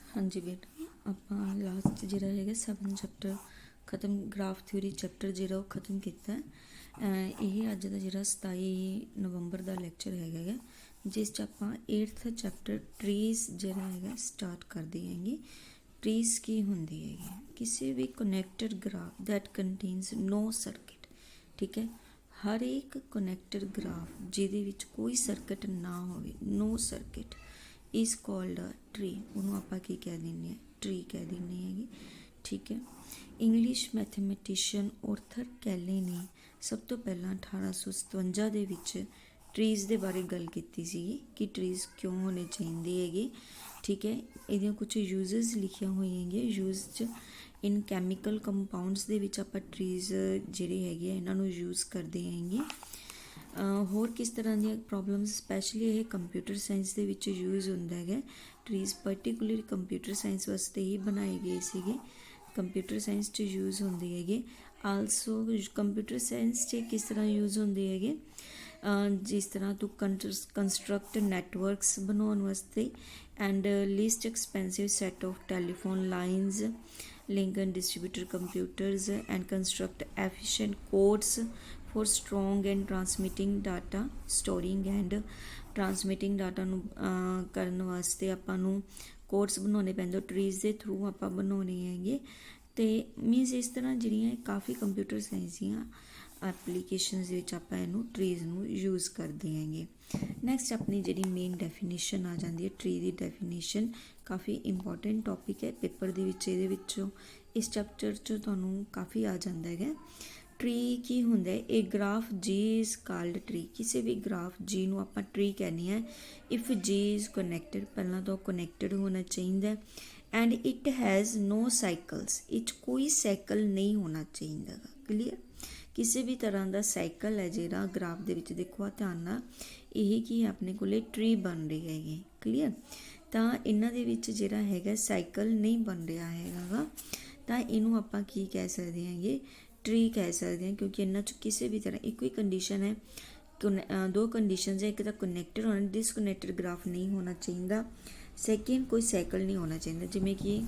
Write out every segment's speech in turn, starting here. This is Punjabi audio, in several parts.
हाँ जी बेटा, ਆਪਾਂ ਲਾਸਟ ਜਿਹੜਾ ਹੈਗਾ 7 ਚੈਪਟਰ ਖਤਮ, ਗ੍ਰਾਫ ਥਿਊਰੀ ਚੈਪਟਰ ਜਿਹੜਾ ਉਹ ਖਤਮ ਕੀਤਾ ਹੈ। ਇਹ ਅੱਜ ਦਾ ਜਿਹੜਾ 27 ਨਵੰਬਰ ਦਾ ਲੈਕਚਰ ਹੈਗਾ ਜਿਸ 'ਚ ਆਪਾਂ 8th ਚੈਪਟਰ ਟਰੀਜ਼ ਜਿਹੜਾ ਹੈਗਾ ਸਟਾਰਟ ਕਰਦੇ ਹੈਗੇ। ਟਰੀਜ਼ ਕੀ ਹੁੰਦੀ ਹੈਗੀ? ਕਿਸੇ ਵੀ connected graph that contains no circuit. ਠੀਕ ਹੈ, ਹਰ ਇੱਕ ਕਨੈਕਟਡ ਗ੍ਰਾਫ ਜਿਹਦੇ ਵਿੱਚ ਕੋਈ ਸਰਕਿਟ ਨਾ ਹੋਵੇ, no circuit is called a tree. ਉਹਨੂੰ ਆਪਾਂ ਕੀ ਕਹਿ ਦਿੰਦੇ ਹਾਂ? ਟਰੀ ਕਹਿ ਦਿੰਦੇ ਹੈਗੇ। ਠੀਕ ਹੈ, ਇੰਗਲਿਸ਼ ਮੈਥਮੈਟੀਸ਼ੀਅਨ ਆਰਥਰ ਕੈਲੇ ਨੇ ਸਭ ਤੋਂ ਪਹਿਲਾਂ 1857 ਦੇ ਵਿੱਚ ਟਰੀਜ਼ ਦੇ ਬਾਰੇ ਗੱਲ ਕੀਤੀ ਸੀਗੀ ਕਿ ਟਰੀਜ਼ ਕਿਉਂ ਹੋਣੇ ਚਾਹੀਦੇ ਹੈਗੇ। ਠੀਕ ਹੈ, ਇਹਦੀਆਂ ਕੁਝ ਯੂਜ਼ਸ ਲਿਖੀਆਂ ਹੋਈਆਂ ਹੈਗੀਆਂ। ਯੂਜ਼ 'ਚ ਇਨ ਕੈਮੀਕਲ ਕੰਪਾਊਂਡਸ ਦੇ ਵਿੱਚ ਆਪਾਂ ਟਰੀਜ਼ ਜਿਹੜੇ ਹੈਗੇ ਆ ਇਹਨਾਂ ਨੂੰ ਯੂਜ਼ ਕਰਦੇ ਹੈਗੇ। ਹੋਰ ਕਿਸ ਤਰ੍ਹਾਂ ਦੀਆਂ ਪ੍ਰੋਬਲਮਸ, ਸਪੈਸ਼ਲੀ ਇਹ ਕੰਪਿਊਟਰ ਸਾਇੰਸ ਦੇ ਵਿੱਚ ਯੂਜ਼ ਹੁੰਦਾ ਹੈਗਾ। ਟਰੀਜ਼ ਪਰਟੀਕੂਲਰ ਕੰਪਿਊਟਰ ਸਾਇੰਸ ਵਾਸਤੇ ਹੀ ਬਣਾਏ ਗਏ ਸੀਗੇ, ਕੰਪਿਊਟਰ ਸਾਇੰਸ 'ਚ ਯੂਜ਼ ਹੁੰਦੇ ਹੈਗੇ। ਆਲਸੋ ਕੰਪਿਊਟਰ ਸਾਇੰਸ 'ਚ ਕਿਸ ਤਰ੍ਹਾਂ ਯੂਜ਼ ਹੁੰਦੇ ਹੈਗੇ, ਜਿਸ ਤਰ੍ਹਾਂ ਤੂੰ ਕੰਸਟਰਕਟ ਨੈਟਵਰਕਸ ਬਣਾਉਣ ਵਾਸਤੇ and least expensive set of telephone lines, link and distributed computers and construct efficient codes for strong and transmitting data, storing and transmitting data ਨੂੰ ਕਰਨ ਵਾਸਤੇ ਆਪਾਂ ਨੂੰ ਕੋਡਸ ਬਣਾਉਣੇ ਪੈਂਦੇ, ਟਰੀਜ਼ ਦੇ ਥਰੂ ਆਪਾਂ ਬਣਾਉਣੇ ਹੈਗੇ। ਅਤੇ ਮੀਨਸ ਇਸ ਤਰ੍ਹਾਂ ਜਿਹੜੀਆਂ ਕਾਫੀ ਕੰਪਿਊਟਰ ਸਾਇੰਸ ਦੀਆਂ ਐਪਲੀਕੇਸ਼ਨਸ ਦੇ ਵਿੱਚ ਆਪਾਂ ਇਹਨੂੰ ਟਰੀਜ਼ ਨੂੰ ਯੂਜ਼ ਕਰਦੇ ਹੈਗੇ। ਨੈਕਸਟ ਆਪਣੀ ਜਿਹੜੀ ਮੇਨ ਡੈਫੀਨੇਸ਼ਨ ਆ ਜਾਂਦੀ ਹੈ ਟਰੀ ਦੀ ਡੈਫੀਨੇਸ਼ਨ। ਕਾਫੀ ਇੰਪੋਰਟੈਂਟ ਟੋਪਿਕ ਹੈ ਪੇਪਰ ਦੇ ਵਿੱਚ, ਇਹਦੇ ਵਿੱਚੋਂ ਇਸ ਚੈਪਟਰ 'ਚ ਤੁਹਾਨੂੰ ਕਾਫੀ ਆ ਜਾਂਦਾ ਹੈਗਾ। ਟਰੀ ਕੀ ਹੁੰਦਾ ਹੈ? ਇਹ ਗ੍ਰਾਫ ਜੀ ਇਜ਼ ਕਾਲਡ ਟਰੀ। ਕਿਸੇ ਵੀ ਗ੍ਰਾਫ ਜੀ ਨੂੰ ਆਪਾਂ ਟਰੀ ਕਹਿੰਦੇ ਹਾਂ ਇਫ ਜੀ ਇਜ਼ ਕਨੈਕਟਡ, ਪਹਿਲਾਂ ਤਾਂ ਕਨੈਕਟਡ ਹੋਣਾ ਚਾਹੀਦਾ and it has no cycles, ਇਹ 'ਚ ਕੋਈ ਸਾਈਕਲ ਨਹੀਂ ਹੋਣਾ ਚਾਹੀਦਾ ਗਾ। ਕਲੀਅਰ? ਕਿਸੇ ਵੀ ਤਰ੍ਹਾਂ ਦਾ ਸਾਈਕਲ ਹੈ ਜਿਹੜਾ ਗ੍ਰਾਫ ਦੇ ਵਿੱਚ, ਦੇਖੋ ਆ ਧਿਆਨ ਨਾਲ, ਇਹ ਕੀ ਆਪਣੇ ਕੋਲੇ ਟਰੀ ਬਣ ਰਹੀ ਹੈਗੀ। ਕਲੀਅਰ? ਤਾਂ ਇਹਨਾਂ ਦੇ ਵਿੱਚ ਜਿਹੜਾ ਹੈਗਾ ਸਾਈਕਲ ਨਹੀਂ ਬਣ ਰਿਹਾ ਹੈਗਾ ਗਾ, ਤਾਂ ਇਹਨੂੰ ਆਪਾਂ ਕੀ ਕਹਿ ਸਕਦੇ ਹੈਗੇ? ਟਰੀ ਕਹਿ ਸਕਦੇ ਹਾਂ, ਕਿਉਂਕਿ ਇਹਨਾਂ 'ਚ ਕਿਸੇ ਵੀ ਤਰ੍ਹਾਂ ਇੱਕੋ ਹੀ ਕੰਡੀਸ਼ਨ ਹੈ, ਦੋ ਕੰਡੀਸ਼ਨਸ ਹੈ। ਇੱਕ ਤਾਂ ਕਨੈਕਟਡ ਹੋਣਾ, ਡਿਸਕਨੈਕਟਡ ਗ੍ਰਾਫ ਨਹੀਂ ਹੋਣਾ ਚਾਹੀਦਾ। ਸੈਕਿੰਡ, ਕੋਈ ਸਾਈਕਲ ਨਹੀਂ ਹੋਣਾ ਚਾਹੀਦਾ, ਜਿਵੇਂ ਕਿ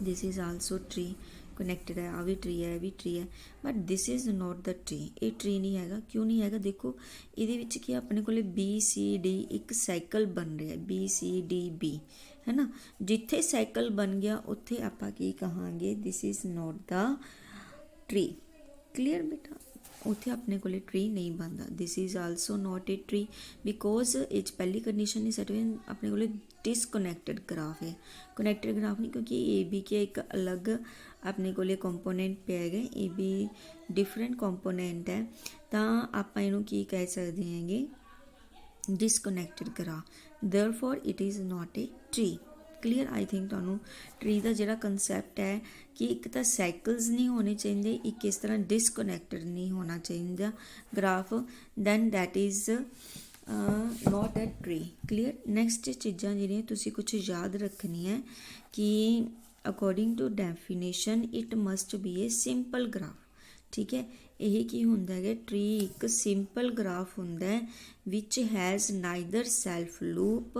this is also tree, connected ਹੈ, ਆ ਵੀ ਟਰੀ ਹੈ, ਇਹ ਵੀ ਟਰੀ ਹੈ, but this is not the tree. ਇਹ ਟਰੀ ਨਹੀਂ ਹੈਗਾ। ਕਿਉਂ ਨਹੀਂ ਹੈਗਾ? ਦੇਖੋ ਇਹਦੇ ਵਿੱਚ ਕੀ ਆਪਣੇ ਕੋਲ BCD ਇੱਕ ਸਾਈਕਲ ਬਣ ਰਿਹਾ, BCDB ਹੈ ਨਾ। ਜਿੱਥੇ ਸਾਈਕਲ ਬਣ ਗਿਆ ਉੱਥੇ ਆਪਾਂ ਕੀ ਕਹਾਂਗੇ? This is not the tree. Clear ਬੇਟਾ? ਉੱਥੇ ਆਪਣੇ ਕੋਲੇ ਟਰੀ ਨਹੀਂ ਬਣਦਾ। This is also note a tree because ਇਹ 'ਚ ਪਹਿਲੀ ਕੰਡੀਸ਼ਨ ਨਹੀਂ ਸੈਟਿਸਫਾਈ, ਆਪਣੇ ਕੋਲੇ ਡਿਸਕਨੈਕਟਡ ਗ੍ਰਾਫ ਹੈ, ਕਨੈਕਟਡ ਗ੍ਰਾਫ ਨਹੀਂ, ਕਿਉਂਕਿ AB ਕੇ ਇੱਕ ਅਲੱਗ ਆਪਣੇ ਕੋਲੇ ਕੰਪੋਨੈਂਟ ਪਿਆ ਹੈਗਾ, AB ਡਿਫਰੈਂਟ ਕੰਪੋਨੈਂਟ ਹੈ, ਤਾਂ ਆਪਾਂ ਇਹਨੂੰ ਕੀ ਕਹਿ ਸਕਦੇ ਹੈਗੇ? Disconnected graph. Therefore it is not a tree. Clear? I think ਤੁਹਾਨੂੰ ਟਰੀ ਦਾ ਜਿਹੜਾ ਕੰਸੈਪਟ ਹੈ ਕਿ ਇੱਕ ਤਾਂ ਸਾਈਕਲਸ ਨਹੀਂ ਹੋਣੇ ਚਾਹੀਦੇ, ਇੱਕ ਇਸ ਤਰ੍ਹਾਂ ਡਿਸਕਨੈਕਟਡ ਨਹੀਂ ਹੋਣਾ ਚਾਹੀਦਾ graph, then that is not a tree. Clear? Next ਚੀਜ਼ਾਂ ਜਿਹੜੀਆਂ ਤੁਸੀਂ ਕੁਛ ਯਾਦ ਰੱਖਣੀਆਂ ਕਿ according to definition it must be a simple graph. ਠੀਕ ਹੈ, ਇਹ ਕੀ ਹੁੰਦਾ ਹੈਗਾ? ਟਰੀ ਇੱਕ ਸਿੰਪਲ ਗ੍ਰਾਫ ਹੁੰਦਾ ਹੈ which has neither self loop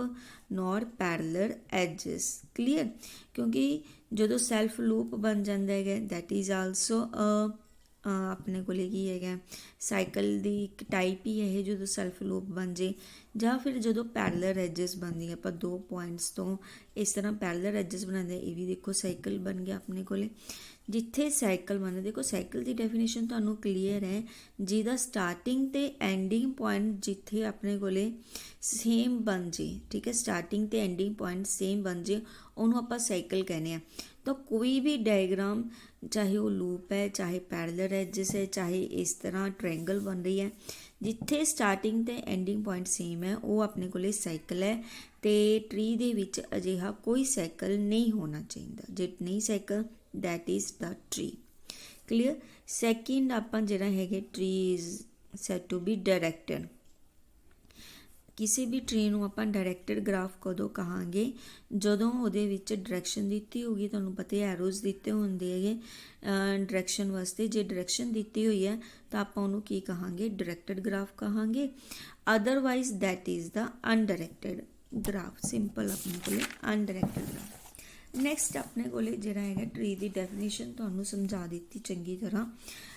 nor parallel edges. Clear? ਕਿਉਂਕਿ ਜਦੋਂ ਸੈਲਫ ਲੂਪ ਬਣ ਜਾਂਦਾ ਹੈਗਾ ਦੈਟ ਇਜ਼ ਆਲਸੋ ਆਪਣੇ ਕੋਲ ਕੀ ਹੈਗਾ? ਸਾਈਕਲ ਦੀ ਇੱਕ ਟਾਈਪ ਹੀ ਇਹ, ਜਦੋਂ ਸੈਲਫ ਲੂਪ ਬਣ ਜੇ, ਜਾਂ ਫਿਰ ਜਦੋਂ ਪੈਰਲਰ ਐਜਸ ਬਣਦੀ, ਆਪਾਂ ਦੋ ਪੁਆਇੰਟਸ ਤੋਂ ਇਸ ਤਰ੍ਹਾਂ ਪੈਰਲਰ ਐਜਸ ਬਣਾਉਂਦੇ, ਇਹ ਵੀ ਦੇਖੋ ਸਾਈਕਲ ਬਣ ਗਿਆ ਆਪਣੇ ਕੋਲੇ। ਜਿੱਥੇ ਸਾਈਕਲ ਬਣਦਾ, ਦੇਖੋ ਸਾਈਕਲ ਦੀ ਡੈਫੀਨੇਸ਼ਨ ਤੁਹਾਨੂੰ ਕਲੀਅਰ ਹੈ, ਜਿਹਦਾ ਸਟਾਰਟਿੰਗ ਅਤੇ ਐਂਡਿੰਗ ਪੁਆਇੰਟ ਜਿੱਥੇ ਆਪਣੇ ਕੋਲੇ ਸੇਮ ਬਣ ਜੇ। ਠੀਕ ਹੈ, ਸਟਾਰਟਿੰਗ ਅਤੇ ਐਂਡਿੰਗ ਪੁਆਇੰਟ ਸੇਮ ਬਣ ਜੇ, ਉਹਨੂੰ ਆਪਾਂ ਸਾਈਕਲ ਕਹਿੰਦੇ ਹਾਂ। ਤਾਂ ਕੋਈ ਵੀ ਡਾਇਗਰਾਮ, ਚਾਹੇ ਉਹ ਲੂਪ ਹੈ, ਚਾਹੇ ਪੈਰਲਰ ਐਜਸ ਹੈ, ਚਾਹੇ ਇਸ ਤਰ੍ਹਾਂ ਟ੍ਰਾਇੰਗਲ ਬਣ ਰਹੀ ਹੈ, ਜਿੱਥੇ ਸਟਾਰਟਿੰਗ ਅਤੇ ਐਂਡਿੰਗ ਪੁਆਇੰਟ ਸੇਮ ਹੈ, ਉਹ ਆਪਣੇ ਕੋਲੇ ਸਾਈਕਲ ਹੈ। ਅਤੇ ਟਰੀ ਦੇ ਵਿੱਚ ਅਜਿਹਾ ਕੋਈ ਸਾਈਕਲ ਨਹੀਂ ਹੋਣਾ ਚਾਹੀਦਾ। ਜੇ ਨਹੀਂ cycle, that is the tree. Clear? Second ਆਪਾਂ ਜਿਹੜਾ ਹੈਗੇ tree is said to be directed. ਕਿਸੇ ਵੀ ਟਰੀ ਨੂੰ ਆਪਾਂ ਡਾਇਰੈਕਟਡ ਗ੍ਰਾਫ ਕਦੋਂ ਕਹਾਂਗੇ? ਜਦੋਂ ਉਹਦੇ ਵਿੱਚ ਡਾਇਰੈਕਸ਼ਨ ਦਿੱਤੀ ਹੋਊਗੀ। ਤੁਹਾਨੂੰ ਪਤਾ ਐਰੋਜ਼ ਦਿੱਤੇ ਹੁੰਦੇ ਹੈਗੇ ਡਾਇਰੈਕਸ਼ਨ ਵਾਸਤੇ। ਜੇ ਡਾਇਰੈਕਸ਼ਨ ਦਿੱਤੀ ਹੋਈ ਹੈ ਤਾਂ ਆਪਾਂ ਉਹਨੂੰ ਕੀ ਕਹਾਂਗੇ? ਡਾਇਰੈਕਟਡ ਗ੍ਰਾਫ ਕਹਾਂਗੇ। Otherwise that is the undirected graph. Simple ਆਪਣੇ ਕੋਲ ਅਨਡਾਇਰੈਕਟਡ ਗ੍ਰਾਫ। ਨੈਕਸਟ ਆਪਣੇ ਕੋਲੇ ਜਿਹੜਾ ਹੈਗਾ ਟਰੀ ਦੀ ਡੈਫੀਨੇਸ਼ਨ ਤੁਹਾਨੂੰ ਸਮਝਾ ਦਿੱਤੀ ਚੰਗੀ ਤਰ੍ਹਾਂ।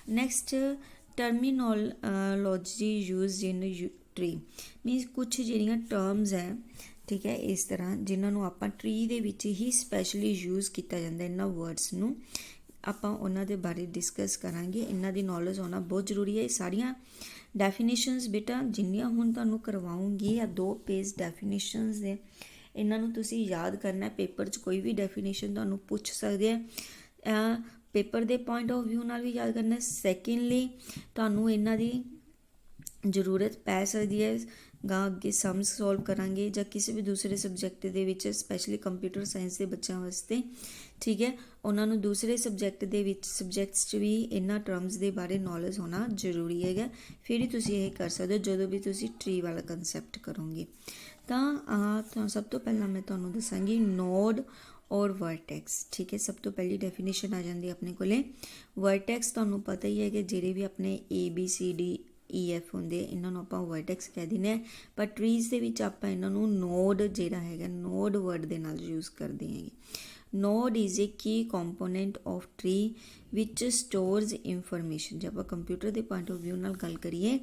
ਨੈਕਸਟ ਟਰਮੀਨੋਲੋਜੀ ਯੂਜ਼ਡ ਇਨ ਟਰੀ ਮੀਨਸ ਕੁਛ ਜਿਹੜੀਆਂ ਟਰਮਸ ਹੈ, ਠੀਕ ਹੈ, ਇਸ ਤਰ੍ਹਾਂ ਜਿਨ੍ਹਾਂ ਨੂੰ ਆਪਾਂ ਟਰੀ ਦੇ ਵਿੱਚ ਹੀ ਸਪੈਸ਼ਲੀ ਯੂਜ਼ ਕੀਤਾ ਜਾਂਦਾ। ਇਹਨਾਂ ਵਰਡਸ ਨੂੰ ਆਪਾਂ ਉਹਨਾਂ ਦੇ ਬਾਰੇ ਡਿਸਕਸ ਕਰਾਂਗੇ। ਇਹਨਾਂ ਦੀ ਨੌਲੇਜ ਹੋਣਾ ਬਹੁਤ ਜ਼ਰੂਰੀ ਹੈ। ਇਹ ਸਾਰੀਆਂ ਡੈਫੀਨੇਸ਼ਨਸ ਬੇਟਾ ਜਿੰਨੀਆਂ ਹੁਣ ਤੁਹਾਨੂੰ ਕਰਵਾਉਂਗੀ ਆ 2 ਪੇਜ ਡੈਫੀਨੇਸ਼ਨਸ ਦੇ, ਇਹਨਾਂ ਨੂੰ ਤੁਸੀਂ ਯਾਦ ਕਰਨਾ। ਪੇਪਰ 'ਚ ਕੋਈ ਵੀ ਡੈਫੀਨੇਸ਼ਨ ਤੁਹਾਨੂੰ ਪੁੱਛ ਸਕਦੇ ਆ, ਪੇਪਰ ਦੇ ਪੁਆਇੰਟ ਆਫ ਵਿਊ ਨਾਲ ਵੀ ਯਾਦ ਕਰਨਾ। ਸੈਕਿੰਡਲੀ ਤੁਹਾਨੂੰ ਇਹਨਾਂ ਦੀ ਜ਼ਰੂਰਤ ਪੈ ਸਕਦੀ ਹੈ ਗਾ ਅੱਗੇ ਸਮਸ ਸੋਲਵ ਕਰਾਂਗੇ ਜਾਂ ਕਿਸੇ ਵੀ ਦੂਸਰੇ ਸਬਜੈਕਟ ਦੇ ਵਿੱਚ, ਸਪੈਸ਼ਲੀ ਕੰਪਿਊਟਰ ਸਾਇੰਸ ਦੇ ਬੱਚਿਆਂ ਵਾਸਤੇ, ਠੀਕ ਹੈ, ਉਹਨਾਂ ਨੂੰ ਦੂਸਰੇ ਸਬਜੈਕਟ ਦੇ ਵਿੱਚ ਸਬਜੈਕਟਸ 'ਚ ਵੀ ਇਹਨਾਂ ਟਰਮਸ ਦੇ ਬਾਰੇ ਨੌਲੇਜ ਹੋਣਾ ਜ਼ਰੂਰੀ ਹੈਗਾ। ਫਿਰ ਹੀ ਤੁਸੀਂ ਇਹ ਕਰ ਸਕਦੇ ਹੋ ਜਦੋਂ ਵੀ ਤੁਸੀਂ ਟਰੀ ਵਾਲਾ ਕੰਸੈਪਟ ਕਰੋਗੇ। ਤਾਂ ਸਭ ਤੋਂ ਪਹਿਲਾਂ ਮੈਂ ਤੁਹਾਨੂੰ ਦੱਸਾਂਗੀ ਨੋਡ ਔਰ ਵਰਟੈਕਸ, ਠੀਕ ਹੈ। ਸਭ ਤੋਂ ਪਹਿਲੀ ਡੈਫੀਨੇਸ਼ਨ ਆ ਜਾਂਦੀ ਆਪਣੇ ਕੋਲੇ ਵਰਟੈਕਸ। ਤੁਹਾਨੂੰ ਪਤਾ ਹੀ ਹੈ ਕਿ ਜਿਹੜੇ ਵੀ ਆਪਣੇ ABCD EF ਹੁੰਦੇ ਇਹਨਾਂ ਨੂੰ ਆਪਾਂ ਵਰਟੈਕਸ ਕਹਿ ਦਿੰਦੇ ਹਾਂ, ਪਰ ਟਰੀਜ਼ ਦੇ ਵਿੱਚ ਆਪਾਂ ਇਹਨਾਂ ਨੂੰ ਨੋਡ ਜਿਹੜਾ ਹੈਗਾ ਨੋਡ ਵਰਡ ਦੇ ਨਾਲ ਯੂਜ਼ ਕਰਦੇ ਹੈਗੇ। Node is a Ki component of tree which stores information. ਜੇ ਆਪਾਂ ਕੰਪਿਊਟਰ ਦੇ ਪੁਆਇੰਟ ਆਫ ਵਿਊ ਨਾਲ ਗੱਲ ਕਰੀਏ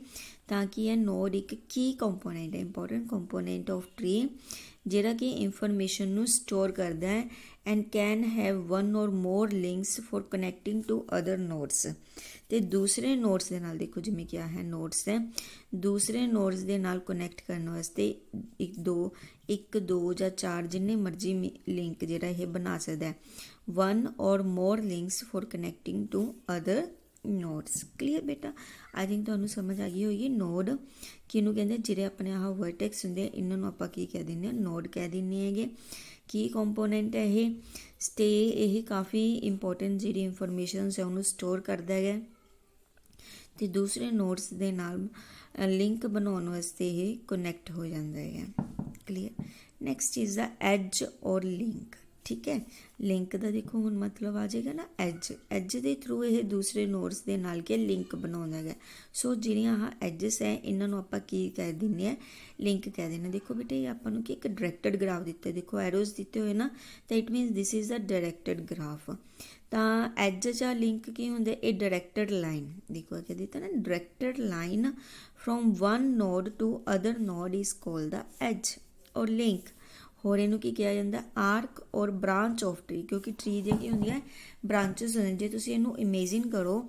ਤਾਂ ਕੀ ਹੈ, ਨੋਡ ਇੱਕ ਕੀ ਕੰਪੋਨੈਂਟ ਹੈ, ਇੰਪੋਰਟੈਂਟ ਕੰਪੋਨੈਂਟ ਆਫ ਟਰੀ, ਜਿਹੜਾ ਕਿ ਇਨਫੋਰਮੇਸ਼ਨ ਨੂੰ ਸਟੋਰ ਕਰਦਾ ਹੈ and can have 1 or more links for connecting to other nodes. ਤੇ ਦੂਸਰੇ ਨੋਡਸ ਦੇ ਨਾਲ ਦੇਖੋ ਜਿਵੇਂ ਕਿਹਾ ਹੈ ਨੋਡਸ ਹੈ, ਦੂਸਰੇ ਨੋਡਸ ਦੇ ਨਾਲ ਕਨੈਕਟ ਕਰਨ ਵਾਸਤੇ 1 2 ਜਾਂ 4 ਜਿੰਨੇ ਮਰਜ਼ੀ ਲਿੰਕ ਜਿਹੜਾ ਇਹ ਬਣਾ ਸਕਦਾ ਹੈ। 1 or more links for connecting to other nodes. Clear ਬੇਟਾ? ਆਈ ਥਿੰਕ ਤੁਹਾਨੂੰ ਸਮਝ ਆ ਗਈ ਹੋਏਗੀ। ਨੋਡ ਕਿਹਨੂੰ ਕਹਿੰਦੇ, ਜਿਹੜੇ ਆਪਣੇ ਆਹ ਵਰਟੈਕਸ ਹੁੰਦੇ ਇਹਨਾਂ ਨੂੰ ਆਪਾਂ ਕੀ ਕਹਿ ਦਿੰਦੇ ਹਾਂ, ਨੋਡ ਕਹਿ ਦਿੰਦੇ ਹੈਗੇ। ਕੀ ਕੰਪੋਨੈਂਟ ਹੈ ਇਹ? ਇਹ ਕਾਫੀ ਇੰਪੋਰਟੈਂਟ ਜਿਹੜੀ ਇਨਫੋਰਮੇਸ਼ਨ ਹੈ ਉਹਨੂੰ ਸਟੋਰ ਕਰਦਾ ਹੈਗਾ ਤੇ ਦੂਸਰੇ ਨੋਡਸ ਦੇ ਨਾਲ ਲਿੰਕ ਬਣਾਉਣ ਵਾਸਤੇ ਇਹ ਕਨੈਕਟ ਹੋ ਜਾਂਦਾ ਹੈਗਾ। Clear? Next is the edge or link, ਠੀਕ ਹੈ। ਲਿੰਕ ਦਾ ਦੇਖੋ ਹੁਣ ਮਤਲਬ ਆ ਜਾਏਗਾ ਨਾ ਐਜ ਦੇ ਥਰੂ ਇਹ ਦੂਸਰੇ ਨੋਡਸ ਦੇ ਨਾਲ ਕੇ ਲਿੰਕ ਬਣਾਉਂਦਾ ਹੈਗਾ। ਸੋ ਜਿਹੜੀਆਂ ਆਹ ਐਜਸ ਹੈ ਇਹਨਾਂ ਨੂੰ ਆਪਾਂ ਕੀ ਕਹਿ ਦਿੰਦੇ ਹਾਂ, ਲਿੰਕ ਕਹਿ ਦਿੰਦੇ। ਦੇਖੋ ਬੇਟੇ ਆਪਾਂ ਨੂੰ ਕਿ ਇੱਕ ਡਾਇਰੈਕਟਡ ਗ੍ਰਾਫ ਦਿੱਤਾ, ਦੇਖੋ ਐਰੋਜ਼ ਦਿੱਤੇ ਹੋਏ ਨਾ, ਤਾਂ it means this is a directed graph. ਤਾਂ ਐਜ ਜਾਂ ਲਿੰਕ ਕੀ ਹੁੰਦੇ, ਇਹ ਡਾਇਰੈਕਟਡ ਲਾਈਨ। ਦੇਖੋ क्या ਦਿੱਤਾ ਨਾ, directed line from one node to other node is called the edge or link. ਹੋਰ ਇਹਨੂੰ ਕੀ ਕਿਹਾ ਜਾਂਦਾ, arc or branch of tree, ਕਿਉਂਕਿ ਟਰੀ ਦੀਆਂ ਕੀ ਹੁੰਦੀਆਂ ਬ੍ਰਾਂਚਸ ਹੁੰਦੀਆਂ। ਜੇ ਤੁਸੀਂ ਇਹਨੂੰ ਇਮੇਜਿਨ ਕਰੋ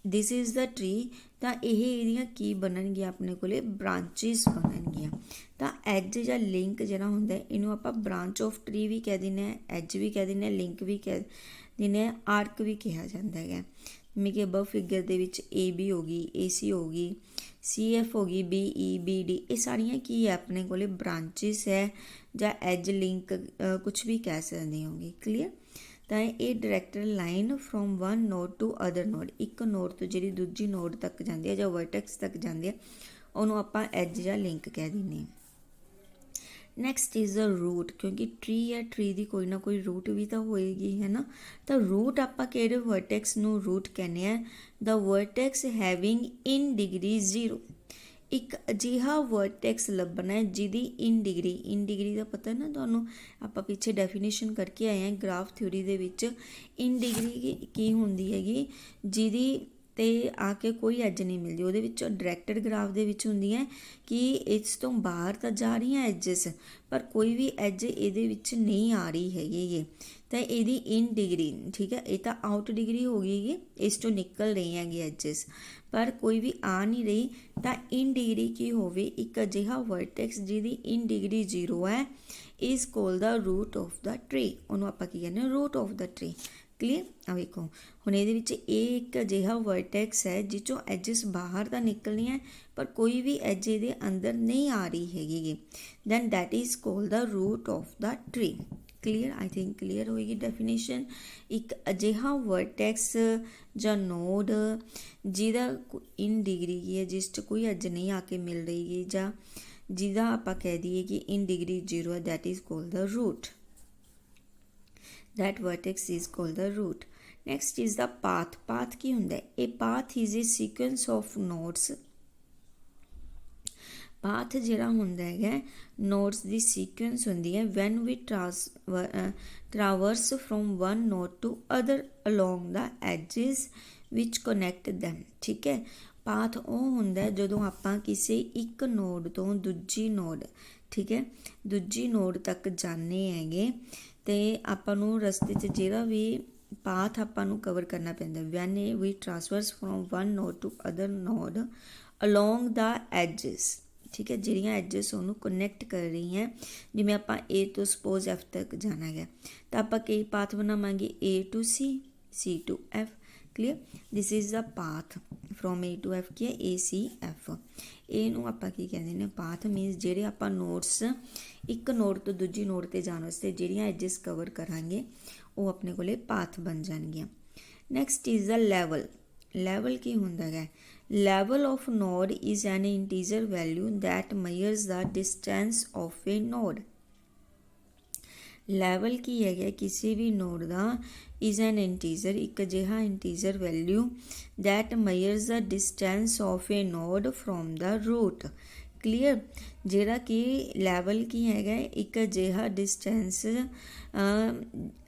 ਦਿਸ ਇਜ਼ ਦਾ ਟਰੀ, ਤਾਂ ਇਹ ਇਹਦੀਆਂ ਕੀ ਬਣਨਗੀਆਂ ਆਪਣੇ ਕੋਲੇ, ਬ੍ਰਾਂਚਿਸ ਬਣਨਗੀਆਂ। ਤਾਂ ਐਜ ਜਾਂ ਲਿੰਕ ਜਿਹੜਾ ਹੁੰਦਾ ਇਹਨੂੰ ਆਪਾਂ ਬ੍ਰਾਂਚ ਆਫ ਟਰੀ ਵੀ ਕਹਿ ਦਿੰਦੇ ਹਾਂ, ਐਜ ਵੀ ਕਹਿ ਦਿੰਦੇ ਹਾਂ, ਲਿੰਕ ਵੀ ਕਹਿ ਦਿੰਦੇ ਹਾਂ, ਆਰਕ ਵੀ ਕਿਹਾ ਜਾਂਦਾ ਹੈਗਾ। ਜਿਵੇਂ ਕਿ ਅਬਵ ਫਿਗਰ ਦੇ ਵਿੱਚ AB ਹੋ ਗਈ, AC ਹੋ ਗਈ, CF ਹੋ ਗਈ, BE BD, ਇਹ ਸਾਰੀਆਂ ਕੀ ਹੈ ਆਪਣੇ ਕੋਲੇ ਬ੍ਰਾਂਚਿਸ ਹੈ ਜਾਂ ਐਜ ਲਿੰਕ ਕੁਛ ਵੀ ਕਹਿ ਸਕਦੇ ਹੋਗੇ। ਕਲੀਅਰ? ਤਾਂ ਇਹ directed line from one node to other node, ਇੱਕ ਨੋਡ ਤੋਂ ਜਿਹੜੀ ਦੂਜੀ ਨੋਡ ਤੱਕ ਜਾਂਦੀ ਹੈ ਜਾਂ ਵਰਟੈਕਸ ਤੱਕ ਜਾਂਦੀ ਹੈ ਉਹਨੂੰ ਆਪਾਂ ਐਜ ਜਾਂ ਲਿੰਕ ਕਹਿ ਦਿੰਦੇ ਹਾਂ। ਨੈਕਸਟ ਇਜ਼ ਅ ਰੂਟ, ਕਿਉਂਕਿ ਟਰੀ ਹੈ, ਟਰੀ ਦੀ ਕੋਈ ਨਾ ਕੋਈ ਰੂਟ ਵੀ ਤਾਂ ਹੋਏਗੀ ਹੈ ਨਾ। ਤਾਂ ਰੂਟ ਆਪਾਂ ਕਿਹੜੇ ਵਰਟੈਕਸ ਨੂੰ ਰੂਟ ਕਹਿੰਦੇ ਆ, ਦਾ ਵਰਟੈਕਸ ਹੈਵਿੰਗ ਇਨ ਡਿਗਰੀ 0। ਇੱਕ ਅਜਿਹਾ ਵਰਟੈਕਸ ਲੱਭਣਾ ਹੈ ਜਿਹਦੀ ਇਨ ਡਿਗਰੀ ਦਾ ਪਤਾ ਨਾ ਤੁਹਾਨੂੰ, ਆਪਾਂ ਪਿੱਛੇ ਡੈਫੀਨੇਸ਼ਨ ਕਰਕੇ ਆਏ ਹਾਂ ਗ੍ਰਾਫ ਥਿਊਰੀ ਦੇ ਵਿੱਚ। ਇਨ ਡਿਗਰੀ ਕੀ ਹੁੰਦੀ ਹੈਗੀ, ਜਿਹਦੀ ਤੇ ਆ ਕੇ ਕੋਈ ਐਜ ਨਹੀਂ ਮਿਲਦੀ। ਉਹਦੇ ਵਿੱਚ ਡਾਇਰੈਕਟਡ ਗ੍ਰਾਫ ਦੇ ਵਿੱਚ ਹੁੰਦੀ ਹੈ ਕਿ ਇਸ ਤੋਂ ਬਾਹਰ ਤਾਂ ਜਾ ਰਹੀਆਂ ਐਜਸ, ਪਰ ਕੋਈ ਵੀ ਐਜ ਇਹਦੇ ਵਿੱਚ ਨਹੀਂ ਆ ਰਹੀ ਹੈਗੀ। ਤਾਂ ਇਹਦੀ ਇਨ ਡਿਗਰੀ, ਠੀਕ ਹੈ, ਇਹ ਤਾਂ ਆਊਟ ਡਿਗਰੀ ਹੋ ਗਈ, ਇਸ ਤੋਂ ਨਿਕਲ ਰਹੀ ਹੈਗੀ ਐਜਸ, ਪਰ ਕੋਈ ਵੀ ਆ ਨਹੀਂ ਰਹੀ। ਤਾਂ ਇਨ ਡਿਗਰੀ ਕੀ ਹੋਵੇ, ਇੱਕ ਅਜਿਹਾ ਵਰਟੈਕਸ ਜਿਹਦੀ ਇਨ ਡਿਗਰੀ 0 ਹੈ, is called the root of the tree. ਉਹਨੂੰ ਆਪਾਂ ਕੀ ਕਹਿੰਦੇ ਹਾਂ, root of the tree. Clear? ਆ ਵੇਖੋ ਹੁਣ ਇਹਦੇ ਵਿੱਚ ਇਹ ਇੱਕ ਅਜਿਹਾ ਵਰਟੈਕਸ ਹੈ ਜਿਸ 'ਚੋਂ ਐਜਸ ਬਾਹਰ ਤਾਂ ਨਿਕਲਣੀਆਂ ਪਰ ਕੋਈ ਵੀ ਐਜ ਇਹਦੇ ਅੰਦਰ ਨਹੀਂ ਆ ਰਹੀ ਹੈਗੀ। Then that is called the root of the tree. Clear? I think clear ਹੋਏਗੀ ਡੈਫੀਨੇਸ਼ਨ। ਇੱਕ ਅਜਿਹਾ ਵਰਟੈਕਸ ਜਾਂ ਨੋਡ ਜਿਹਦਾ ਇਨ ਡਿਗਰੀ ਕੀ ਹੈ, ਜਿਸ 'ਚ ਕੋਈ ਐਜ ਨਹੀਂ ਆ ਕੇ ਮਿਲ ਰਹੀ ਜਾਂ ਜਿਹਦਾ ਆਪਾਂ ਕਹਿ ਦਈਏ ਕਿ ਇਨ ਡਿਗਰੀ 0 ਹੈ, that is called the root. That vertex is called the root. Next is the path. Path ਕੀ ਹੁੰਦਾ ਹੈ? A path is a sequence of nodes path ਜਿਹੜਾ ਹੁੰਦਾ ਹੈਗਾ ਨੋਡਸ ਦੀ ਸੀਕੁਐਂਸ ਹੁੰਦੀ ਹੈ when we traverse from one node to other along the edges which connect them. ਠੀਕ ਹੈ, ਪਾਥ ਉਹ ਹੁੰਦਾ ਜਦੋਂ ਆਪਾਂ ਕਿਸੇ ਇੱਕ ਨੋਡ ਤੋਂ ਦੂਜੀ ਨੋਡ, ਠੀਕ ਹੈ, ਦੂਜੀ ਨੋਡ ਤੱਕ ਜਾਂਦੇ ਹੈਗੇ ਤੇ ਆਪਾਂ ਨੂੰ ਰਸਤੇ 'ਚ ਜਿਹੜਾ ਵੀ ਪਾਥ ਆਪਾਂ ਨੂੰ ਕਵਰ ਕਰਨਾ ਪੈਂਦਾ when we transfers from one node to other node along the edges. ਠੀਕ ਹੈ, ਜਿਹੜੀਆਂ ਐਜਿਸ ਉਹਨੂੰ ਕਨੈਕਟ ਕਰ ਰਹੀਆਂ, ਜਿਵੇਂ ਆਪਾਂ A ਤੋਂ ਸਪੋਜ਼ F ਤੱਕ ਜਾਣਾ ਹੈਗਾ ਤਾਂ ਆਪਾਂ ਕਈ ਪਾਥ ਬਣਾਵਾਂਗੇ A to C, C to F। Clear, this is the path from A to F ਕੀ ਹੈ ACF। ਇਹਨੂੰ ਆਪਾਂ ਕੀ ਕਹਿੰਦੇ ਨੇ ਪਾਥ ਮੀਨਸ ਜਿਹੜੇ ਆਪਾਂ ਨੋਡਸ ਇੱਕ ਨੋਡ ਤੋਂ ਦੂਜੀ ਨੋਡ 'ਤੇ ਜਾਣ ਵਾਸਤੇ ਜਿਹੜੀਆਂ ਐਜਿਸ ਕਵਰ ਕਰਾਂਗੇ ਉਹ ਆਪਣੇ ਕੋਲੇ ਪਾਥ ਬਣ ਜਾਣਗੀਆਂ। Next is the level. Level ਕੀ ਹੁੰਦਾ ਹੈ? Level of node is an integer value that measures the distance of a node. Level ਕੀ ਹੈਗਾ ਕਿਸੇ ਵੀ ਨੋਡ ਦਾ? ਇਜ਼ ਐਨ ਇੰਟੀਜਰ, ਇੱਕ ਅਜਿਹਾ integer value that measures the distance of a node from the root. Clear, ਜਿਹੜਾ ਕਿ ਲੈਵਲ ਕੀ ਹੈਗਾ ਇੱਕ ਅਜਿਹਾ ਡਿਸਟੈਂਸ,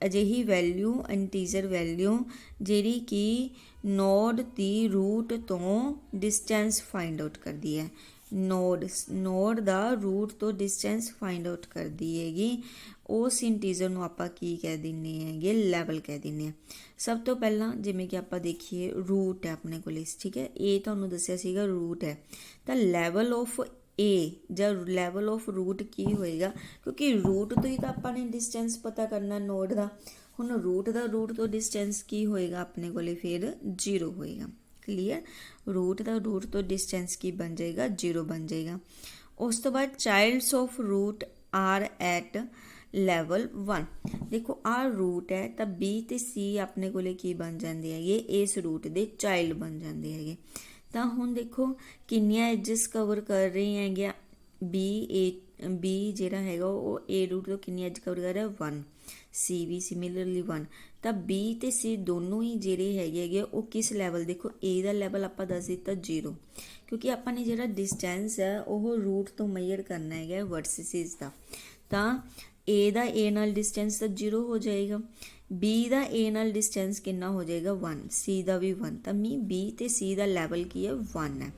ਅਜਿਹੀ ਵੈਲਿਊ ਇੰਟੀਜਰ ਵੈਲਿਊ ਜਿਹੜੀ ਕਿ ਨੋਡ ਦੀ ਰੂਟ ਤੋਂ ਡਿਸਟੈਂਸ ਫਾਈਂਡ ਆਊਟ ਕਰਦੀ ਹੈ। ਨੋਡ ਦਾ ਰੂਟ ਤੋਂ ਡਿਸਟੈਂਸ ਫਾਈਂਡ ਆਊਟ ਕਰਦੀ ਹੈਗੀ, ਉਸ ਇੰਟੀਜਰ ਨੂੰ ਆਪਾਂ ਕੀ ਕਹਿ ਦਿੰਦੇ ਹੈਗੇ? ਲੈਵਲ ਕਹਿ ਦਿੰਦੇ ਹਾਂ। ਸਭ ਤੋਂ ਪਹਿਲਾਂ ਜਿਵੇਂ ਕਿ ਆਪਾਂ ਦੇਖੀਏ ਰੂਟ ਹੈ ਆਪਣੇ ਕੋਲ, ਠੀਕ ਹੈ, ਇਹ ਤੁਹਾਨੂੰ ਦੱਸਿਆ ਸੀਗਾ ਰੂਟ ਹੈ, ਤਾਂ ਲੈਵਲ ਆਫ A ਜਾਂ ਲੈਵਲ ਆਫ ਰੂਟ ਕੀ ਹੋਏਗਾ? ਕਿਉਂਕਿ ਰੂਟ ਤੋਂ ਹੀ ਤਾਂ ਆਪਾਂ ਨੇ ਡਿਸਟੈਂਸ ਪਤਾ ਕਰਨਾ ਨੋਡ ਦਾ। ਹੁਣ ਰੂਟ ਤੋਂ ਡਿਸਟੈਂਸ ਕੀ ਹੋਏਗਾ ਆਪਣੇ ਕੋਲੇ? ਫਿਰ 0 ਹੋਏਗਾ। ਕਲੀਅਰ, ਰੂਟ ਤੋਂ ਡਿਸਟੈਂਸ ਕੀ ਬਣ ਜਾਏਗਾ? 0 ਬਣ ਜਾਏਗਾ। ਉਸ ਤੋਂ ਬਾਅਦ childs of root are at level 1। ਦੇਖੋ ਆਹ ਰੂਟ ਹੈ ਤਾਂ B ਤੇ C ਆਪਣੇ ਕੋਲੇ ਕੀ ਬਣ ਜਾਂਦੇ ਹੈਗੇ? ਇਸ ਰੂਟ ਦੇ ਚਾਈਲਡ ਬਣ ਜਾਂਦੇ ਹੈਗੇ। ਤਾਂ ਹੁਣ ਦੇਖੋ ਕਿੰਨੀਆਂ ਐਜਿਸ ਕਵਰ ਕਰ ਰਹੀ ਹੈਗੀਆਂ B ਜਿਹੜਾ ਹੈਗਾ ਉਹ A ਰੂਟ ਤੋਂ ਕਿੰਨੀ ਐਜ ਕਵਰ ਕਰ ਰਿਹਾ? 1। C ਵੀ ਸਿਮਿਲਰਲੀ 1। ਤਾਂ B ਤੇ C ਦੋਨੋਂ ਹੀ ਜਿਹੜੇ ਹੈਗੇ ਉਹ ਕਿਸ ਲੈਵਲ? ਦੇਖੋ A ਦਾ ਲੈਵਲ ਆਪਾਂ ਦੱਸ ਦਿੱਤਾ 0, ਕਿਉਂਕਿ ਆਪਾਂ ਨੇ ਜਿਹੜਾ ਡਿਸਟੈਂਸ ਹੈ ਉਹ ਰੂਟ ਤੋਂ ਮੈਜ਼ਰ ਕਰਨਾ ਹੈਗਾ ਵਰਸਿਸ ਦਾ, ਤਾਂ A ਦਾ A ਨਾਲ ਡਿਸਟੈਂਸ ਤਾਂ 0 ਹੋ ਜਾਏਗਾ, B ਦਾ A ਨਾਲ ਡਿਸਟੈਂਸ ਕਿੰਨਾ ਹੋ ਜਾਏਗਾ? 1, C ਦਾ ਵੀ 1, ਤਾਂ B ਤੇ C ਦਾ ਲੈਵਲ ਕੀ ਹੈ? 1 ਹੈ।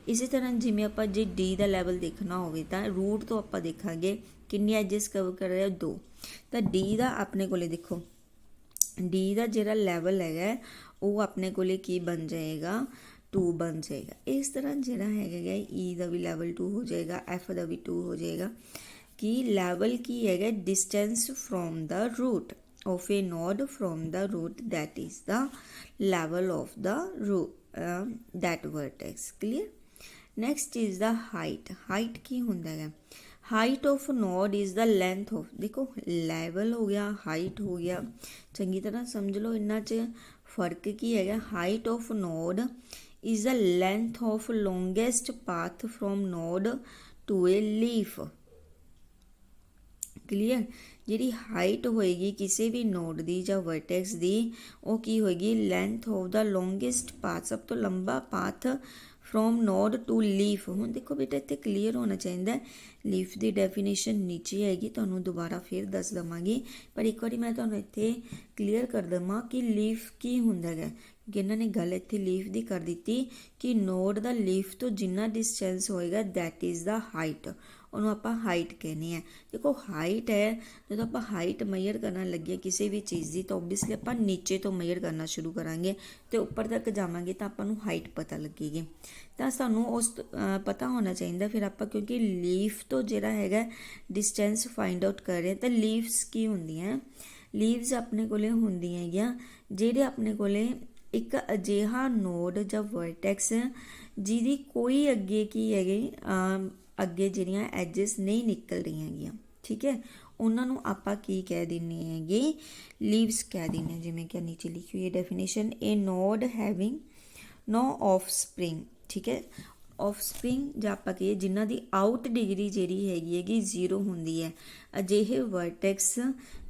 ਇਸੇ ਤਰ੍ਹਾਂ ਜਿਵੇਂ ਆਪਾਂ ਜੇ D ਦਾ ਲੈਵਲ ਦੇਖਣਾ ਹੋਵੇ ਤਾਂ ਰੂਟ ਤੋਂ ਆਪਾਂ ਦੇਖਾਂਗੇ ਕਿੰਨੀ ਐਜਿਸ ਕਵਰ ਕਰ ਰਿਹਾ? 2। ਤਾਂ D ਦਾ ਆਪਣੇ ਕੋਲੇ ਦੇਖੋ D ਦਾ ਜਿਹੜਾ ਲੈਵਲ ਹੈਗਾ ਉਹ ਆਪਣੇ ਕੋਲੇ ਕੀ ਬਣ ਜਾਏਗਾ? 2 ਬਣ ਜਾਏਗਾ। ਇਸ ਤਰ੍ਹਾਂ ਜਿਹੜਾ ਹੈਗਾ E ਦਾ ਵੀ ਲੈਵਲ 2 ਹੋ ਜਾਏਗਾ, F ਦਾ ਵੀ 2 ਹੋ ਜਾਏਗਾ। ਕਿ ਲੈਵਲ ਕੀ ਹੈਗਾ? Distance from the root of a node from the root, that is the level of the root that vertex। clear, next is the height। height ਕੀ ਹੁੰਦਾ ਹੈ? height of node is the length of, ਦੇਖੋ level ਹੋ ਗਿਆ, height ਹੋ ਗਿਆ, ਚੰਗੀ ਤਰ੍ਹਾਂ ਸਮਝ ਲਓ ਇਹਨਾਂ 'ਚ ਫਰਕ ਕੀ ਹੈਗਾ। height of node is the length of longest path from node to a leaf। Clear, ਜਿਹੜੀ ਹਾਈਟ ਹੋਏਗੀ ਕਿਸੇ ਵੀ ਨੋਡ ਦੀ ਜਾਂ ਵਰਟੈਕਸ ਦੀ ਉਹ ਕੀ ਹੋਏਗੀ? Length of the longest path, ਸਭ ਤੋਂ ਲੰਬਾ path from node to leaf. ਹੁਣ ਦੇਖੋ ਬੇਟਾ ਇੱਥੇ ਕਲੀਅਰ ਹੋਣਾ ਚਾਹੀਦਾ, ਲੀਫ ਦੀ ਡੈਫੀਨੇਸ਼ਨ ਨੀਚੇ ਹੈਗੀ, ਤੁਹਾਨੂੰ ਦੁਬਾਰਾ ਫਿਰ ਦੱਸ ਦੇਵਾਂਗੀ, ਪਰ ਇੱਕ ਵਾਰੀ ਮੈਂ ਤੁਹਾਨੂੰ ਇੱਥੇ ਕਲੀਅਰ ਕਰ ਦੇਵਾਂ ਕਿ ਲੀਫ ਕੀ ਹੁੰਦਾ ਹੈ। ਕਿ ਇਹਨਾਂ ਨੇ ਗੱਲ ਇੱਥੇ ਲੀਫ ਦੀ ਕਰ ਦਿੱਤੀ ਕਿ ਨੋਡ ਦਾ ਲੀਫ ਤੋਂ ਜਿੰਨਾ ਡਿਸਟੈਂਸ ਹੋਏਗਾ ਦੈਟ ਇਜ਼ ਦਾ ਹਾਈਟ, ਉਹਨੂੰ ਆਪਾਂ ਹਾਈਟ ਕਹਿੰਦੇ ਹਾਂ। ਦੇਖੋ ਹਾਈਟ ਹੈ, ਜਦੋਂ ਆਪਾਂ ਹਾਈਟ ਮੈਜ਼ਰ ਕਰਨ ਲੱਗੇ ਕਿਸੇ ਵੀ ਚੀਜ਼ ਦੀ ਤਾਂ ਓਬਵੀਅਸਲੀ ਆਪਾਂ ਨੀਚੇ ਤੋਂ ਮੈਜ਼ਰ ਕਰਨਾ ਸ਼ੁਰੂ ਕਰਾਂਗੇ ਅਤੇ ਉੱਪਰ ਤੱਕ ਜਾਵਾਂਗੇ ਤਾਂ ਆਪਾਂ ਨੂੰ ਹਾਈਟ ਪਤਾ ਲੱਗੇਗੀ। ਤਾਂ ਸਾਨੂੰ ਉਸ ਪਤਾ ਹੋਣਾ ਚਾਹੀਦਾ ਫਿਰ ਆਪਾਂ, ਕਿਉਂਕਿ ਲੀਫ ਤੋਂ ਜਿਹੜਾ ਹੈਗਾ ਡਿਸਟੈਂਸ ਫਾਈਂਡ ਆਊਟ ਕਰ ਰਹੇ ਤਾਂ ਲੀਵਸ ਕੀ ਹੁੰਦੀਆਂ? ਲੀਵਸ ਆਪਣੇ ਕੋਲੇ ਹੁੰਦੀਆਂ ਹੈਗੀਆਂ ਜਿਹੜੇ ਆਪਣੇ ਕੋਲੇ ਇੱਕ ਅਜਿਹਾ ਨੋਡ ਜਾਂ ਵਰਟੈਕਸ ਜਿਹਦੀ ਕੋਈ ਅੱਗੇ ਕੀ ਹੈਗੇ ਅੱਗੇ ਜਿਹੜੀਆਂ ਐਜਿਸ ਨਹੀਂ ਨਿਕਲ ਰਹੀਆਂ ਹੈਗੀਆਂ, ਠੀਕ ਹੈ, ਉਹਨਾਂ ਨੂੰ ਆਪਾਂ ਕੀ ਕਹਿ ਦਿੰਦੇ ਹੈਗੇ? ਲੀਵਸ ਕਹਿ ਦਿੰਦੇ। ਜਿਵੇਂ ਕਿ ਨੀਚੇ ਲਿਖੀ ਹੋਈ ਹੈ ਡੈਫੀਨੇਸ਼ਨ, ਏ ਨੋਡ ਹੈਵਿੰਗ ਨੋ ਆਫਸਪ੍ਰਿੰਗ। ਠੀਕ ਹੈ, ਆਫਸਪ੍ਰਿੰਗ ਜਾਂ ਆਪਾਂ ਕਹੀਏ ਜਿਨ੍ਹਾਂ ਦੀ ਆਊਟ ਡਿਗਰੀ ਜਿਹੜੀ ਹੈਗੀ 0 ਹੁੰਦੀ ਹੈ, ਅਜਿਹੇ ਵਰਟੈਕਸ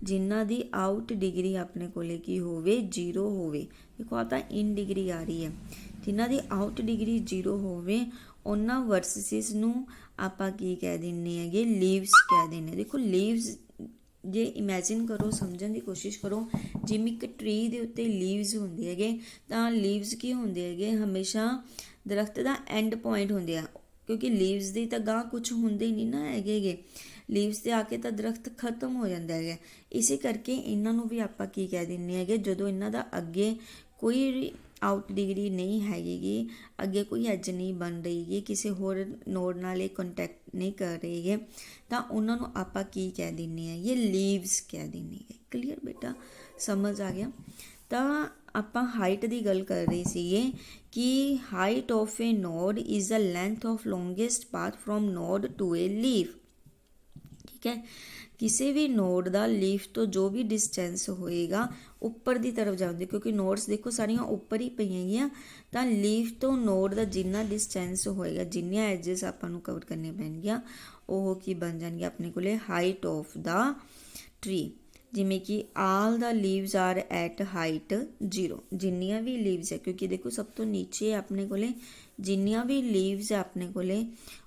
ਜਿਨ੍ਹਾਂ ਦੀ ਆਊਟ ਡਿਗਰੀ ਆਪਣੇ ਕੋਲੇ ਕੀ ਹੋਵੇ? 0 ਹੋਵੇ। ਦੇਖੋ ਆ ਤਾਂ ਇਨ ਡਿਗਰੀ ਆ ਰਹੀ ਹੈ, ਜਿਨ੍ਹਾਂ ਦੀ ਆਊਟ ਡਿਗਰੀ 0 ਹੋਵੇ ਉਹਨਾਂ ਵਰਸਿਸ ਨੂੰ ਆਪਾਂ ਕੀ ਕਹਿ ਦਿੰਦੇ ਹੈਗੇ, ਲੀਵਸ ਕਹਿ ਦਿੰਦੇ। ਦੇਖੋ ਲੀਵਸ ਜੇ ਇਮੈਜਿਨ ਕਰੋ, ਸਮਝਣ ਦੀ ਕੋਸ਼ਿਸ਼ ਕਰੋ, ਜਿਵੇਂ ਇੱਕ ਟਰੀ ਦੇ ਉੱਤੇ ਲੀਵਸ ਹੁੰਦੇ ਹੈਗੇ, ਤਾਂ ਲੀਵਸ ਕੀ ਹੁੰਦੇ ਹੈਗੇ, ਹਮੇਸ਼ਾ ਦਰਖਤ ਦਾ ਐਂਡ ਪੁਆਇੰਟ ਹੁੰਦੇ ਆ, ਕਿਉਂਕਿ ਲੀਵਸ ਦੀ ਤਾਂ ਗਾਂਹ ਕੁਛ ਹੁੰਦੇ ਹੀ ਨਹੀਂ ਨਾ ਹੈਗੇ, ਲੀਵਸ 'ਤੇ ਆ ਕੇ ਤਾਂ ਦਰਖਤ ਖਤਮ ਹੋ ਜਾਂਦਾ ਹੈਗਾ। ਇਸੇ ਕਰਕੇ ਇਹਨਾਂ ਨੂੰ ਵੀ ਆਪਾਂ ਕੀ ਕਹਿ ਦਿੰਦੇ ਹੈਗੇ, ਜਦੋਂ ਇਹਨਾਂ ਦਾ ਅੱਗੇ ਕੋਈ ਆਊਟ ਡਿਗਰੀ ਨਹੀਂ ਹੈਗੀ, ਅੱਗੇ ਕੋਈ ਐਜ ਨਹੀਂ ਬਣ ਰਹੀ ਗੀ, ਕਿਸੇ ਹੋਰ ਨੋਡ ਨਾਲ ਇਹ ਕੰਟੈਕਟ ਨਹੀਂ ਕਰ ਰਹੇ ਗੇ, ਤਾਂ ਉਹਨਾਂ ਨੂੰ ਆਪਾਂ ਕੀ ਕਹਿ ਦਿੰਦੇ ਹਾਂ, ਇਹ ਲੀਵਸ ਕਹਿ ਦਿੰਦੇ ਹੈ। ਕਲੀਅਰ ਬੇਟਾ, ਸਮਝ ਆ ਗਿਆ। ਤਾਂ ਆਪਾਂ ਹਾਈਟ ਦੀ ਗੱਲ ਕਰ ਰਹੇ ਸੀਗੇ ਕਿ height of a node is the length of longest path from node to a leaf. ਠੀਕ ਹੈ, ਕਿਸੇ ਵੀ ਨੋਡ ਦਾ ਲੀਫ ਤੋਂ ਜੋ ਵੀ ਡਿਸਟੈਂਸ ਹੋਏਗਾ ਉੱਪਰ ਦੀ ਤਰਫ ਜਾਂਦੇ, ਕਿਉਂਕਿ ਨੋਡਸ ਦੇਖੋ ਸਾਰੀਆਂ ਉੱਪਰ ਹੀ ਪਈਆਂ ਗਈਆਂ, ਤਾਂ ਲੀਫ ਤੋਂ ਨੋਡ ਦਾ ਜਿੰਨਾ ਡਿਸਟੈਂਸ ਹੋਏਗਾ, ਜਿੰਨੀਆਂ ਐਜਸ ਆਪਾਂ ਨੂੰ ਕਵਰ ਕਰਨੀਆਂ ਪੈਣਗੀਆਂ, ਉਹ ਕੀ ਬਣ ਜਾਣਗੀਆਂ ਆਪਣੇ ਕੋਲੇ, ਹਾਈਟ ਆਫ ਦਾ ਟਰੀ। ਜਿਵੇਂ ਕਿ ਆਲ ਦਾ ਲੀਵਸ ਆਰ ਐਟ ਹਾਈਟ 0, ਜਿੰਨੀਆਂ ਵੀ ਲੀਵਸ ਹੈ, ਕਿਉਂਕਿ ਦੇਖੋ ਸਭ ਤੋਂ ਨੀਚੇ ਆਪਣੇ ਕੋਲੇ ਜਿੰਨੀਆਂ ਵੀ ਲੀਵਸ ਹੈ ਆਪਣੇ ਕੋਲੇ,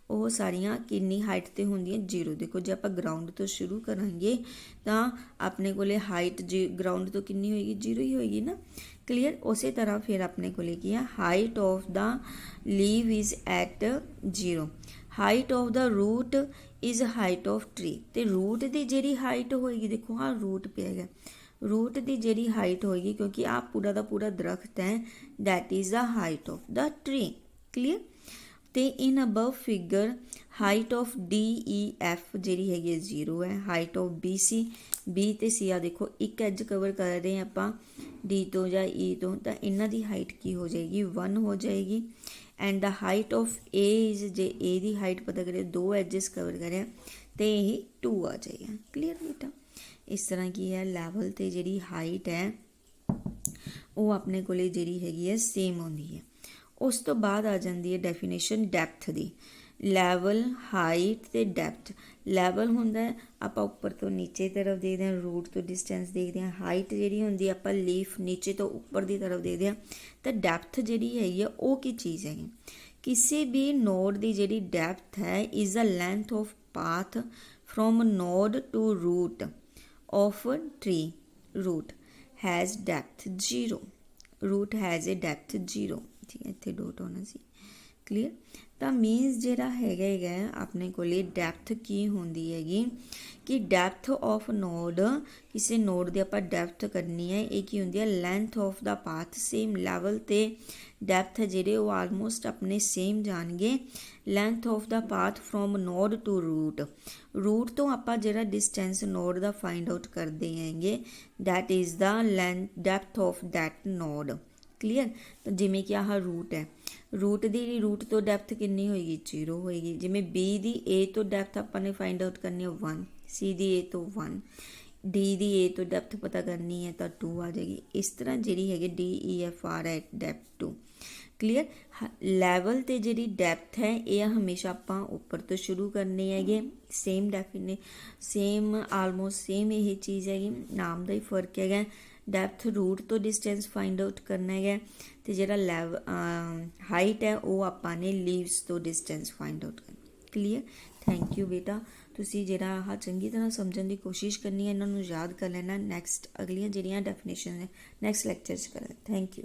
ਉਹ ਸਾਰੀਆਂ ਕਿੰਨੀ ਹਾਈਟ 'ਤੇ ਹੁੰਦੀਆਂ, 0। ਦੇਖੋ ਜੇ ਆਪਾਂ ਗਰਾਊਂਡ ਤੋਂ ਸ਼ੁਰੂ ਕਰਾਂਗੇ ਤਾਂ ਆਪਣੇ ਕੋਲੇ ਹਾਈਟ ਗਰਾਊਂਡ ਤੋਂ ਕਿੰਨੀ ਹੋਏਗੀ, 0 ਹੀ ਹੋਏਗੀ ਨਾ। ਕਲੀਅਰ। ਉਸੇ ਤਰ੍ਹਾਂ ਫਿਰ ਆਪਣੇ ਕੋਲੇ ਕੀ ਆ, height of the leaf is at 0, height of the root is height of tree. ਤੇ ਰੂਟ ਦੀ ਜਿਹੜੀ ਹਾਈਟ ਹੋਏਗੀ, ਦੇਖੋ ਆਹ ਰੂਟ ਪਿਆ ਹੈਗਾ, ਰੂਟ ਦੀ ਜਿਹੜੀ ਹਾਈਟ ਹੋਏਗੀ, ਕਿਉਂਕਿ ਆਹ ਪੂਰਾ ਦਾ ਪੂਰਾ ਦਰਖਤ ਹੈ, that is the height of the tree. Clear. ਤੇ in above figure height of DEF ਜਿਹੜੀ ਹੈਗੀ ਹੈ 0 ਹੈ, ਹਾਈਟ ਆਫ BC, B ਤੇ C ਆ ਦੇਖੋ ਇੱਕ ਐਜ ਕਵਰ ਕਰ ਰਹੇ ਆਪਾਂ D ਤੋਂ ਜਾਂ E ਤੋਂ, ਤਾਂ ਇਹਨਾਂ ਦੀ ਹਾਈਟ ਕੀ ਹੋ ਜਾਏਗੀ, 1 ਹੋ ਜਾਏਗੀ। And the height of A is, ਜੇ A ਦੀ ਹਾਈਟ ਪਤਾ ਕਰੇ, 2 ਐਜਸ ਕਵਰ ਕਰਿਆ ਤੇ ਇਹ 2 ਆ ਜਾਏਗਾ। ਕਲੀਅਰ ਬੇਟਾ। ਇਸ ਤਰ੍ਹਾਂ ਕੀ ਹੈ, ਲੈਵਲ ਤੇ ਜਿਹੜੀ ਹਾਈਟ ਹੈ ਉਹ ਆਪਣੇ ਕੋਲੇ ਜਿਹੜੀ ਹੈਗੀ ਹੈ ਸੇਮ ਹੁੰਦੀ ਹੈ। ਉਸ ਤੋਂ ਬਾਅਦ ਆ ਜਾਂਦੀ ਹੈ ਡੈਫੀਨੇਸ਼ਨ ਡੈਪਥ ਦੀ। ਲੈਵਲ, ਹਾਈਟ ਤੇ ਡੈਪਥ। ਲੈਵਲ ਹੁੰਦਾ ਆਪਾਂ ਉੱਪਰ ਤੋਂ ਨੀਚੇ ਤਰਫ ਦੇਖਦੇ ਹਾਂ, ਰੂਟ ਤੋਂ ਡਿਸਟੈਂਸ ਦੇਖਦੇ ਹਾਂ। ਹਾਈਟ ਜਿਹੜੀ ਹੁੰਦੀ ਆਪਾਂ ਲੀਫ ਨੀਚੇ ਤੋਂ ਉੱਪਰ ਦੀ ਤਰਫ ਦੇਖਦੇ ਹਾਂ। ਤਾਂ ਡੈਪਥ ਜਿਹੜੀ ਹੈਗੀ ਆ ਉਹ ਕੀ ਚੀਜ਼ ਹੈਗੀ, ਕਿਸੇ ਵੀ ਨੋਡ ਦੀ ਜਿਹੜੀ ਡੈਪਥ ਹੈ is a length of path from node to root of tree. Root has depth 0, root has a depth 0। ਠੀਕ ਹੈ, ਇੱਥੇ ਡੋਟ ਹੋਣਾ ਸੀ। ਕਲੀਅਰ। ਤਾਂ ਮੀਨਸ ਜਿਹੜਾ ਹੈਗਾ ਆਪਣੇ ਕੋਲੇ ਡੈਪਥ ਕੀ ਹੁੰਦੀ ਹੈਗੀ, ਕਿ ਡੈਪਥ ਆਫ ਨੋਡ, ਕਿਸੇ ਨੋਡ ਦੀ ਆਪਾਂ ਡੈਪਥ ਕਰਨੀ ਹੈ, ਇਹ ਕੀ ਹੁੰਦੀ ਹੈ, length of the path. Same level ਤੇ ਡੈਪਥ ਜਿਹੜੇ ਉਹ ਆਲਮੋਸਟ ਆਪਣੇ ਸੇਮ ਜਾਣਗੇ। Length of the path from node to root, root ਤੋਂ ਆਪਾਂ ਜਿਹੜਾ ਡਿਸਟੈਂਸ ਨੋਡ ਦਾ ਫਾਈਂਡ ਆਊਟ ਕਰਦੇ ਹੈਗੇ, that is the depth of that node. Clear. ਤਾਂ ਜਿਵੇਂ ਕਿ ਆਹ ਰੂਟ ਹੈ, ਰੂਟ ਦੀ ਰੂਟ ਤੋਂ ਡੈਪਥ ਕਿੰਨੀ ਹੋਏਗੀ, 0 ਹੋਏਗੀ। ਜਿਵੇਂ B ਦੀ A ਤੋਂ ਡੈਪਥ ਆਪਾਂ ਨੇ ਫਾਈਂਡ ਆਊਟ ਕਰਨੀ ਹੈ 1, C ਦੀ A ਤੋਂ 1, D ਦੀ A ਤੋਂ ਡੈਪਥ ਪਤਾ ਕਰਨੀ ਹੈ ਤਾਂ 2 ਆ ਜਾਏਗੀ। ਇਸ ਤਰ੍ਹਾਂ ਜਿਹੜੀ ਹੈਗੀ DEF R at depth 2। Clear. Level ਤੇ ਜਿਹੜੀ ਡੈਪਥ ਹੈ ਇਹ ਹਮੇਸ਼ਾ ਆਪਾਂ ਉੱਪਰ ਤੋਂ ਸ਼ੁਰੂ ਕਰਨੇ ਹੈਗੇ। ਸੇਮ ਸੇਮ ਆਲਮੋਸਟ ਸੇਮ ਇਹ ਚੀਜ਼ ਹੈਗੀ, ਨਾਮ ਦਾ ਹੀ ਫਰਕ ਹੈਗਾ। ਡੈਪਥ ਰੂਟ ਤੋਂ ਡਿਸਟੈਂਸ ਫਾਈਂਡ ਆਊਟ ਕਰਨਾ ਹੈਗਾ, ਅਤੇ ਜਿਹੜਾ ਹਾਈਟ ਹੈ ਉਹ ਆਪਾਂ ਨੇ ਲੀਵਸ ਤੋਂ ਡਿਸਟੈਂਸ ਫਾਈਂਡ ਆਊਟ ਕਰਨਾ। ਕਲੀਅਰ। ਥੈਂਕ ਯੂ ਬੇਟਾ। ਤੁਸੀਂ ਜਿਹੜਾ ਆਹ ਚੰਗੀ ਤਰ੍ਹਾਂ ਸਮਝਣ ਦੀ ਕੋਸ਼ਿਸ਼ ਕਰਨੀ ਹੈ, ਇਹਨਾਂ ਨੂੰ ਯਾਦ ਕਰ ਲੈਣਾ। ਨੈਕਸਟ ਅਗਲੀਆਂ ਜਿਹੜੀਆਂ ਡੈਫੀਨੇਸ਼ਨ ਨੇ ਨੈਕਸਟ ਲੈਕਚਰ 'ਚ ਕਰਾਂਗੇ। Thank you.